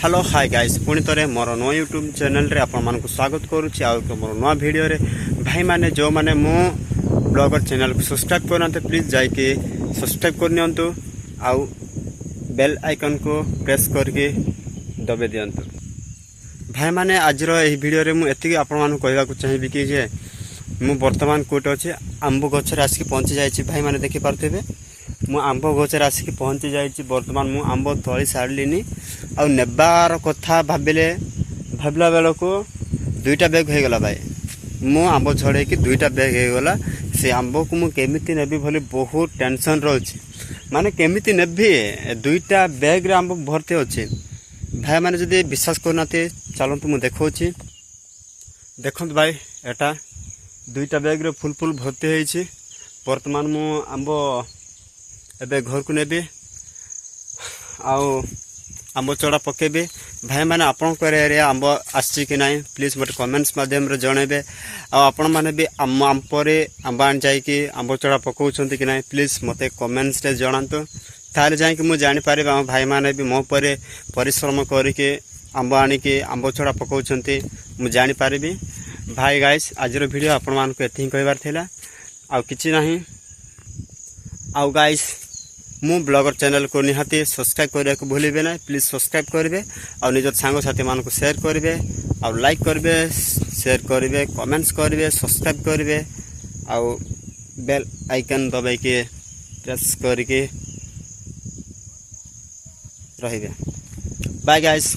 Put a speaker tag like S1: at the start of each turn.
S1: Hello hi guys पुणी थे मोर नुआ यूट्यूब चैनल रे आपण मानक स्वागत करुच्ची आउ मोर नुआ वीडियो रे भाई माने जो माने मो ब्लॉगर चैनल को सब्सक्राइब करना प्लीज जाइए सब्सक्राइब करनी आउ बेल आइकन को प्रेस करके दबे दिंतु। भाई माने आज वीडियो रे मुझे आपण मानक कहवाक चाहिए कि जे मु वर्तमान कोट अच्छे आंब गचर आसिक पहुँची जाइए। भाई माने देखी पारे मु आंब गचर आसिक पहुँची जाइए। बर्तमान मु आंब तली सारे आउ नेबार कथा भाविला बेल को दुईटा बैग हो गला। भाई मु आंब झड़े कि दुईटा बैग हो गला। से आंब को मु केमिति नेबी भली बहुत टेंशन रोचे माने केमिति नेबी दुईटा बैग रे आंब भरते अच्छे। भाई माने जदि विश्वास करना चलतु मु देखौछि देखंतु भाई एटा दुईटा बैग रे फुल फुल भर्ती होइछि। वर्तमान मु आंब एबे घर को नेबी आउ आंब चढ़ा पकेबे। भाई मैंने आपण एरिया आंब आसी कि नहीं प्लीज मत कमेंट्स माध्यम रे जनइबे। आपण माने भी आंबरे आंब आन जाइए आंब चढ़ा पकाउछंती कि नहीं प्लीज मते कमेंट्स रे जणांतु। ताले जाइए मुझे जानीपारे आम भाई मैंने भी मो पर परिश्रम करके आंब आनिके आंब चढ़ा पकाउछंती मु जानीपारे। भाई गाइस आज वीडियो आपण मानक एथि कहबार थिला आउ किछि नहीं। आउ गाइस मु ब्लॉगर चैनल को निहाती सब्सक्राइब करने को भूलिबे ना प्लीज सब्सक्राइब करेंगे और निज सांग साथी मान को शेयर करेंगे और लाइक करेंगे शेयर करेंगे कमेंट्स करेंगे सब्सक्राइब करेंगे और बेल आइकन दबाई के प्रेस करके रहिबे। Bye guys.